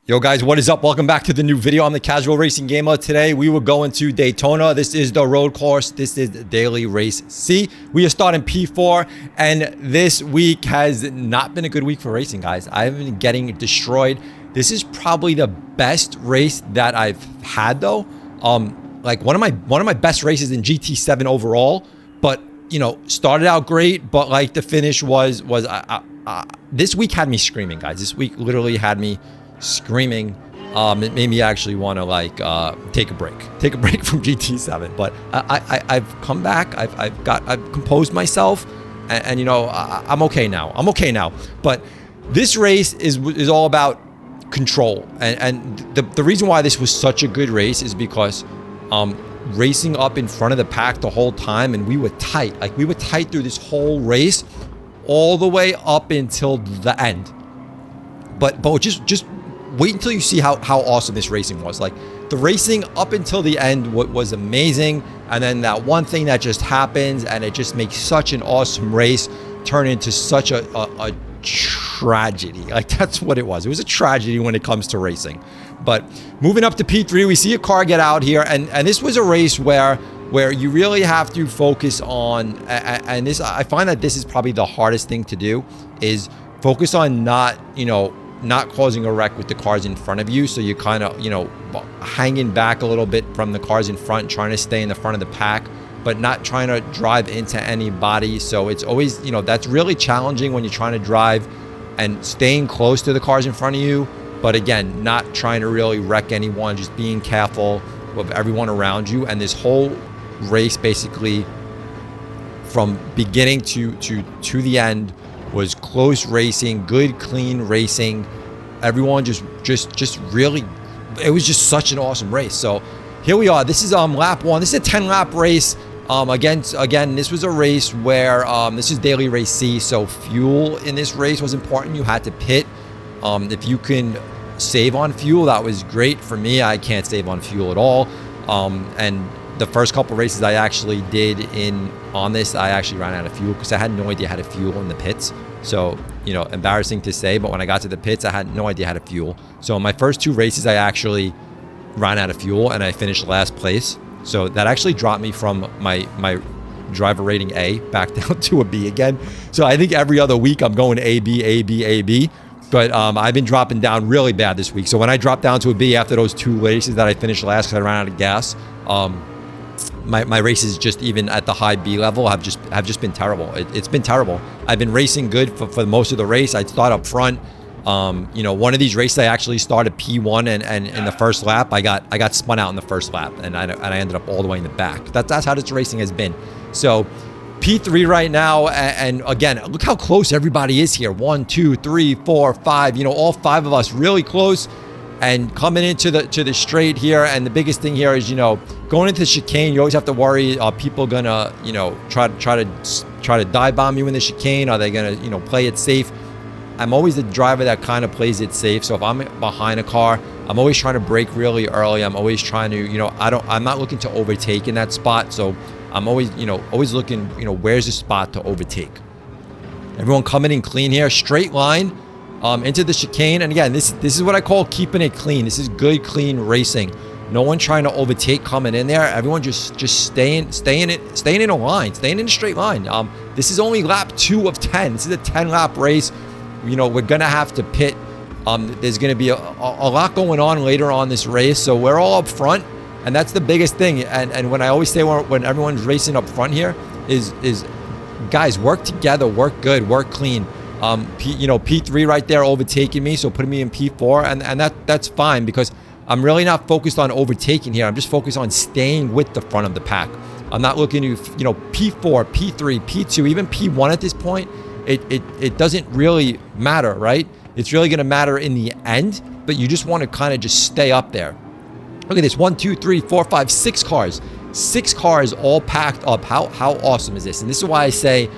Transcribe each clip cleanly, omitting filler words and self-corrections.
Yo guys, what is up? Welcome back to the new video. I'm the Casual Racing Gamer. Today we will go into Daytona. This is the road course. This is daily race C. We are starting P4 and this week has not been a good week for racing, guys. I've been getting destroyed. This is probably the best race that I've had though. Like one of my best races in GT7 overall, but you know, started out great, but like the finish was this week had me screaming, guys. This week literally had me screaming. It made me actually want to like take a break from GT7, but I've come back. I've composed myself, and you know, I'm okay now. But this race is all about control, and the reason why this was such a good race is because racing up in front of the pack the whole time, and we were tight. Like we were tight through this whole race, all the way up until the end. But just wait until you see how awesome this racing was. Like the racing up until the end was amazing, and then that one thing that just happens and it just makes such an awesome race turn into such a tragedy. Like that's what it was. It was a tragedy when it comes to racing. But moving up to P3, we see a car get out here, and this was a race where you really have to focus on, and this, I find that this is probably the hardest thing to do, is focus on not causing a wreck with the cars in front of you. So you kind of, you know, hanging back a little bit from the cars in front, trying to stay in the front of the pack, but not trying to drive into anybody. So it's always, you know, that's really challenging when you're trying to drive and staying close to the cars in front of you. But again, not trying to really wreck anyone, just being careful of everyone around you. And this whole race, basically from beginning to the end, was close racing, good, clean racing. Everyone just really, it was just such an awesome race. So here we are. This is lap one. This is a 10-lap race. Again, this was a race where this is daily race C. So fuel in this race was important. You had to pit. If you can save on fuel, that was great. For me, I can't save on fuel at all. And the first couple races I actually did on this, I actually ran out of fuel because I had no idea how to fuel in the pits. So, you know, embarrassing to say, but when I got to the pits, I had no idea how to fuel. So in my first two races, I actually ran out of fuel and I finished last place. So that actually dropped me from my driver rating A back down to a B again. So I think every other week I'm going A, B, A, B, A, B. But I've been dropping down really bad this week. So when I dropped down to a B after those two races that I finished last because I ran out of gas, my races just even at the high B level have just been terrible. It's been terrible. I've been racing good for most of the race. I'd start up front. You know, one of these races I actually started P1 and in the first lap I got spun out in the first lap and I ended up all the way in the back. That's how this racing has been. So P3 right now, and again, look how close everybody is here. 1, 2, 3, 4, 5. You know, all 5 of us really close. And coming into the straight here, and the biggest thing here is, you know, going into the chicane, you always have to worry, are people gonna, you know, try to dive bomb you in the chicane? Are they gonna, you know, play it safe? I'm always the driver that kind of plays it safe. So if I'm behind a car, I'm always trying to brake really early. I'm always trying to, you know, I'm not looking to overtake in that spot. So I'm always, you know, looking, you know, where's the spot to overtake. Everyone coming in clean here, straight line. Into the chicane, and again, this is what I call keeping it clean. This is good, clean racing. No one trying to overtake coming in there. Everyone just staying in a line, staying in a straight line. This is only lap 2 of 10. This is a 10-lap race. You know, we're gonna have to pit. There's gonna be a lot going on later on this race, so we're all up front, and that's the biggest thing. And when I always say when everyone's racing up front here is guys, work together, work good, work clean. You know, P3 right there overtaking me, so putting me in P4, and that's fine because I'm really not focused on overtaking here. I'm just focused on staying with the front of the pack. I'm not looking to, you know, P4, P3, P2, even P1 at this point. It doesn't really matter, right? It's really going to matter in the end, but you just want to kind of just stay up there. Look at this, 1, 2, 3, 4, 5, 6 cars. 6 cars all packed up. How awesome is this? And this is why I say,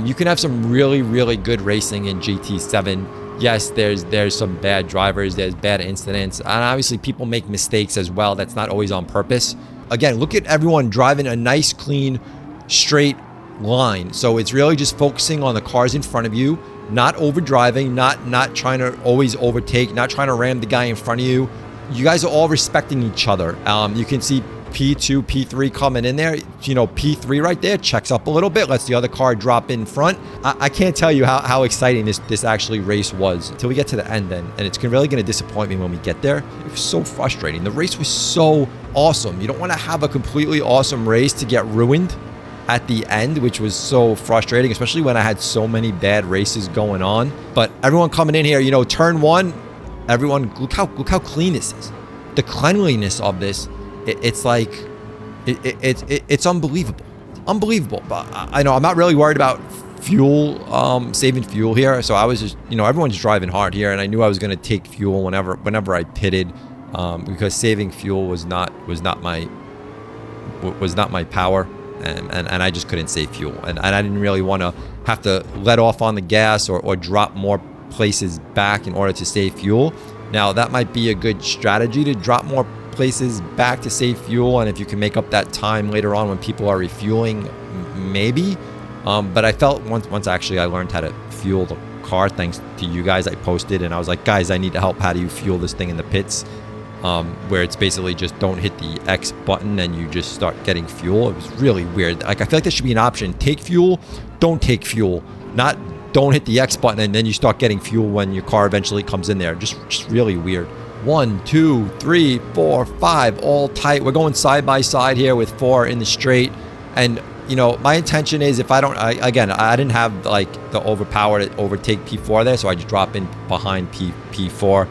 you can have some really, really good racing in GT7. Yes, there's some bad drivers, there's bad incidents, and obviously people make mistakes as well. That's not always on purpose. Again, look at everyone driving a nice, clean, straight line. So it's really just focusing on the cars in front of you, not overdriving, not trying to always overtake, not trying to ram the guy in front of you. You guys are all respecting each other. You can see P2, P3 coming in there. You know, P3 right there checks up a little bit, lets the other car drop in front. I can't tell you how exciting this actually race was until we get to the end then. And it's really going to disappoint me when we get there. It was so frustrating. The race was so awesome. You don't want to have a completely awesome race to get ruined at the end, which was so frustrating, especially when I had so many bad races going on. But everyone coming in here, you know, turn one, everyone, look how clean this is. The cleanliness of this, it's like, it's unbelievable. Unbelievable. But I know I'm not really worried about fuel, saving fuel here. So I was just, you know, everyone's driving hard here, and I knew I was going to take fuel whenever I pitted, because saving fuel was not my power. And I just couldn't save fuel, and I didn't really want to have to let off on the gas or drop more places back in order to save fuel. Now that might be a good strategy, to drop more places back to save fuel, and if you can make up that time later on when people are refueling, maybe. But I felt once actually I learned how to fuel the car thanks to you guys. I posted and I was like, guys, I need help. How do you fuel this thing in the pits? Where it's basically just don't hit the X button and you just start getting fuel. It was really weird. Like, I feel like there should be an option: take fuel, don't take fuel, not don't hit the X button and then you start getting fuel when your car eventually comes in there. Just really weird. 1, 2, 3, 4, 5, all tight. We're going side by side here with 4 in the straight. And you know, my intention is, if I didn't have like the overpower to overtake P4 there, so I just drop in behind P4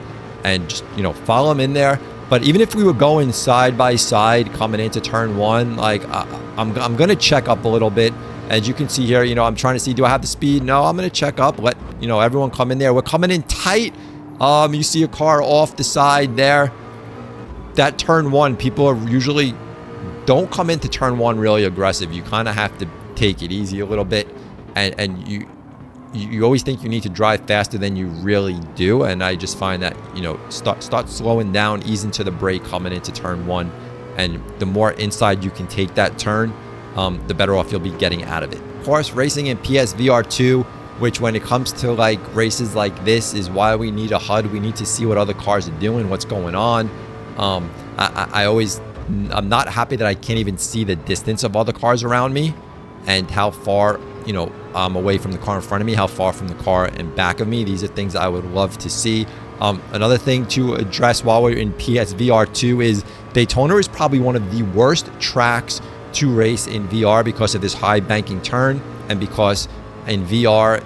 and just, you know, follow him in there. But even if we were going side by side coming into turn 1, like I'm gonna check up a little bit. As you can see here, you know, I'm trying to see, do I have the speed? No, I'm gonna check up, let, you know, everyone come in there. We're coming in tight. You see a car off the side there. That turn 1, people are usually don't come into turn 1 really aggressive. You kind of have to take it easy a little bit, and you always think you need to drive faster than you really do. And I just find that, you know, start slowing down, ease into the brake coming into turn 1, and the more inside you can take that turn, the better off you'll be getting out of it. Of course, racing in PSVR2, which when it comes to like races like this, is why we need a HUD. We need to see what other cars are doing, what's going on. I'm not happy that I can't even see the distance of other cars around me and how far, you know, I'm away from the car in front of me, how far from the car in back of me. These are things I would love to see. Another thing to address while we're in PSVR2 is Daytona is probably one of the worst tracks to race in VR because of this high banking turn, and because in VR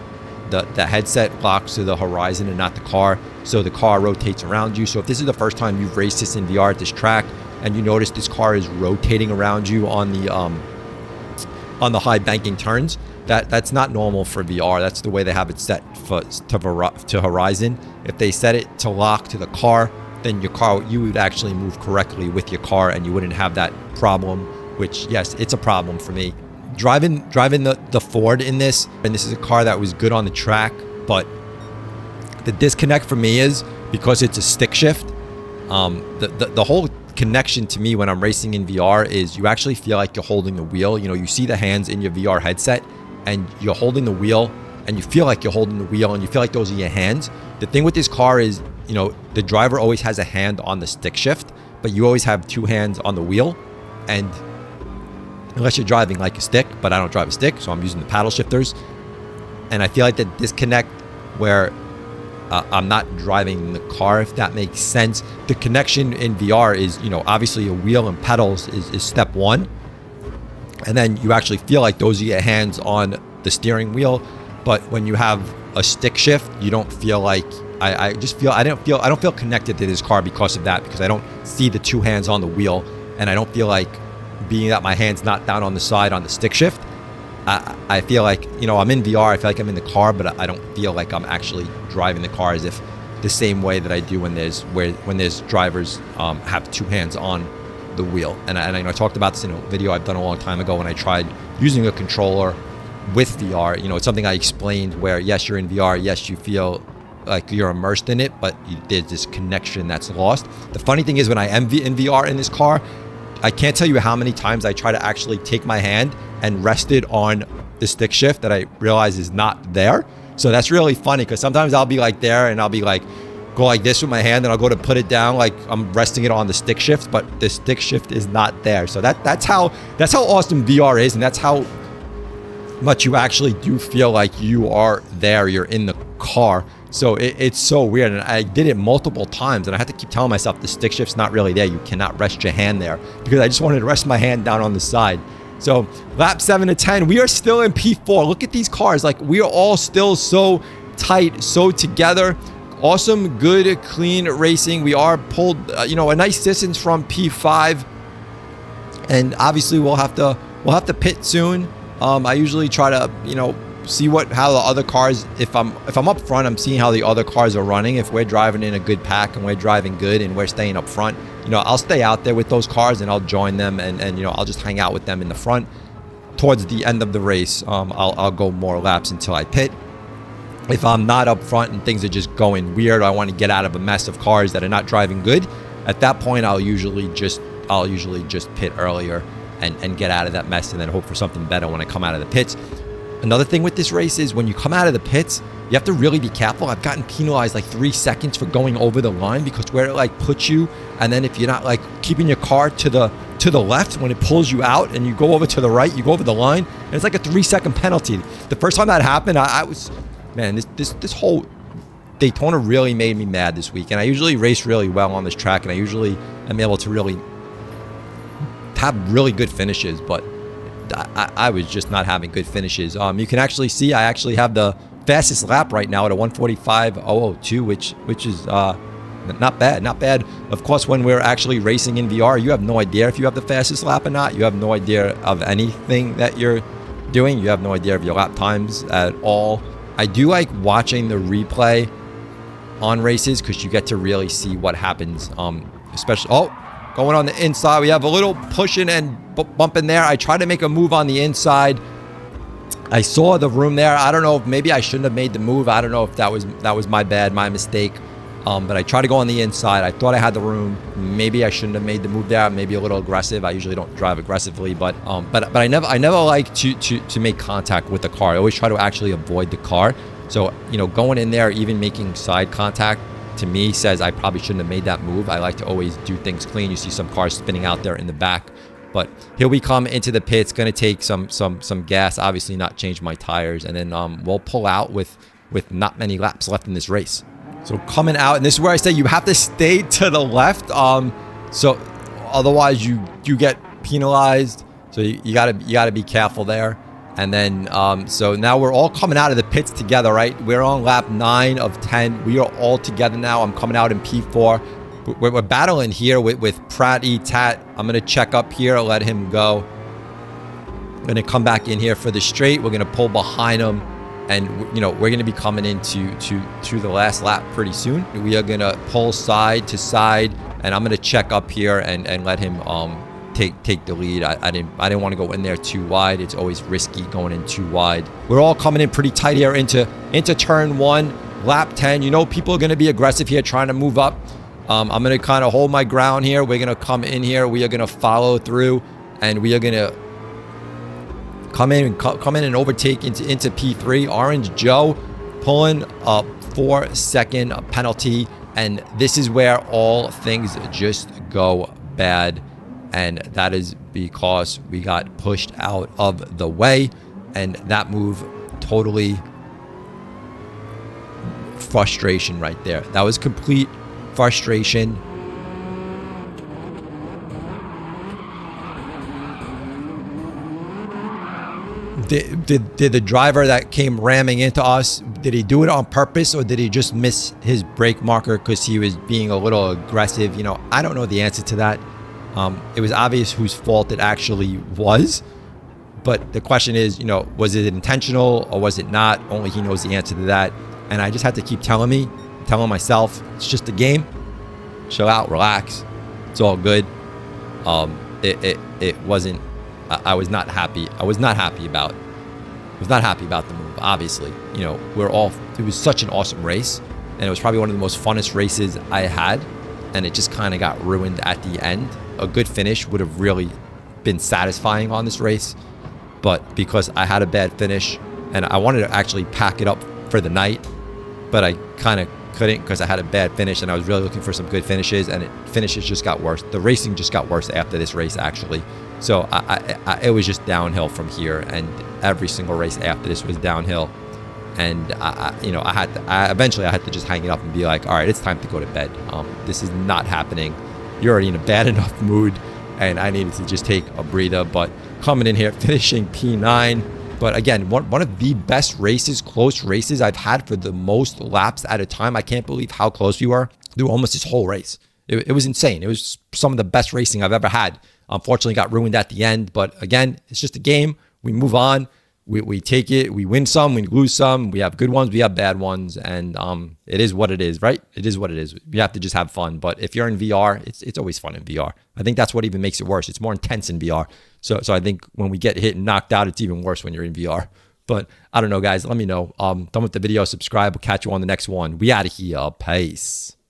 the headset locks to the horizon and not the car, so the car rotates around you. So if this is the first time you've raced this in VR at this track and you notice this car is rotating around you on the high banking turns, that's not normal for VR. That's the way they have it set to horizon. If they set it to lock to the car, then you would actually move correctly with your car and you wouldn't have that problem, which, yes, it's a problem for me. Driving the Ford in this, and this is a car that was good on the track, but the disconnect for me is because it's a stick shift. The whole connection to me when I'm racing in VR is you actually feel like you're holding the wheel. You know, you see the hands in your VR headset and you're holding the wheel, and you feel like you're holding the wheel and you feel like those are your hands. The thing with this car is, you know, the driver always has a hand on the stick shift, but you always have 2 hands on the wheel. And unless you're driving like a stick, but I don't drive a stick, so I'm using the paddle shifters. And I feel like the disconnect where I'm not driving the car, if that makes sense. The connection in VR is, you know, obviously a wheel and pedals is step 1. And then you actually feel like those are your hands on the steering wheel. But when you have a stick shift, you don't feel like, I don't feel connected to this car because of that, because I don't see the 2 hands on the wheel, and I don't feel like, being that my hand's not down on the side on the stick shift, I feel like, you know, I'm in VR, I feel like I'm in the car, but I don't feel like I'm actually driving the car as if the same way that I do when there's drivers have 2 hands on the wheel. And I talked about this in a video I've done a long time ago when I tried using a controller with VR. You know, it's something I explained where, yes, you're in VR, yes, you feel like you're immersed in it, but there's this connection that's lost. The funny thing is, when I am in VR in this car, I can't tell you how many times I try to actually take my hand and rest it on the stick shift that I realize is not there. So that's really funny because sometimes I'll be like there and I'll be like, go like this with my hand and I'll go to put it down like I'm resting it on the stick shift, but the stick shift is not there. So that's how awesome VR is, and that's how much you actually do feel like you are there, you're in the car. So it's so weird, and I did it multiple times, and I had to keep telling myself the stick shift's not really there. You cannot rest your hand there, because I just wanted to rest my hand down on the side. So lap 7 to 10, we are still in P4. Look at these cars. Like, we are all still so tight, so together. Awesome, good, clean racing. We are pulled, you know, a nice distance from P5, and obviously we'll have to pit soon. I usually try to, you know, see how the other cars, if I'm up front, I'm seeing how the other cars are running. If we're driving in a good pack and we're driving good and we're staying up front, you know, I'll stay out there with those cars and I'll join them, and you know, I'll just hang out with them in the front. Towards the end of the race, I'll go more laps until I pit. If I'm not up front and things are just going weird, I want to get out of a mess of cars that are not driving good, at that point I'll usually just pit earlier and get out of that mess, and then hope for something better when I come out of the pits. Another thing with this race is when you come out of the pits, you have to really be careful. I've gotten penalized like 3 seconds for going over the line, because where it like puts you, and then if you're not like keeping your car to the left, when it pulls you out and you go over to the right, you go over the line, and it's like a 3-second penalty. The first time that happened, I was, man, this whole Daytona really made me mad this week. And I usually race really well on this track, and I usually am able to really have really good finishes, but I was just not having good finishes. You can actually see I actually have the fastest lap right now at a 1:45.002, which is not bad. Of course, when we're actually racing in VR, you have no idea if you have the fastest lap or not. You have no idea of anything that you're doing. You have no idea of your lap times at all. I do like watching the replay on races, because you get to really see what happens, especially going on the inside. We have a little pushing and bumping there. I tried to make a move on the inside. I saw the room there. I don't know if maybe I shouldn't have made the move. I don't know if that was my bad, my mistake. But I tried to go on the inside. I thought I had the room. Maybe I shouldn't have made the move there. Maybe a little aggressive. I usually don't drive aggressively, but I never like to make contact with the car. I always try to actually avoid the car. So, you know, going in there, even making side contact, to me says I probably shouldn't have made that move. I like to always do things clean. You see some cars spinning out there in the back, but here we come into the pits. Going to take some gas, obviously not change my tires, and then we'll pull out with not many laps left in this race. So coming out, and this is where I say you have to stay to the left, so otherwise you get penalized. So you gotta be careful there. And then, so now we're all coming out of the pits together, right? We're on lap 9 of 10. We are all together now. I'm coming out in P4. We're battling here with Pratt Tat. I'm going to check up here, let him go. I'm going to come back in here for the straight. We're going to pull behind him. And, you know, we're going to be coming into the last lap pretty soon. We are going to pull side to side. And I'm going to check up here and let him take the lead. I didn't want to go in there too wide. It's always risky going in too wide. We're all coming in pretty tight here into turn 1, lap 10. You know, people are going to be aggressive here, trying to move up. I'm going to kind of hold my ground here. We're going to come in here. We are going to follow through, and we are going to come in and overtake into P3. Orange Joe pulling a 4-second penalty, and this is where all things just go bad. And that is because we got pushed out of the way, and that move totally frustration right there. That was complete frustration. Did the driver that came ramming into us, did he do it on purpose, or did he just miss his brake marker because he was being a little aggressive? You know, I don't know the answer to that. It was obvious whose fault it actually was, but the question is, you know, was it intentional or was it not? Only he knows the answer to that. And I just had to keep telling myself, it's just a game. Chill out, relax. It's all good. It wasn't. I was not happy. I was not happy about the move. Obviously, you know, it was such an awesome race, and it was probably one of the most funnest races I had, and it just kind of got ruined at the end. A good finish would have really been satisfying on this race, but because I had a bad finish and I wanted to actually pack it up for the night, but I kind of couldn't because I had a bad finish and I was really looking for some good finishes, and finishes just got worse. The racing just got worse after this race, actually. So it was just downhill from here, and every single race after this was downhill. And eventually I had to just hang it up and be like, all right, it's time to go to bed. This is not happening. You're already in a bad enough mood, and I needed to just take a breather. But coming in here, finishing P9. But again, one of the best races, close races I've had for the most laps at a time. I can't believe how close we were through almost this whole race. It was insane. It was some of the best racing I've ever had. Unfortunately, got ruined at the end. But again, it's just a game. We move on. We take it. We win some. We lose some. We have good ones. We have bad ones. And it is what it is, right? It is what it is. You have to just have fun. But if you're in VR, it's always fun in VR. I think that's what even makes it worse. It's more intense in VR. So I think when we get hit and knocked out, it's even worse when you're in VR. But I don't know, guys. Let me know. Done with the video. Subscribe. We'll catch you on the next one. We out of here. Peace.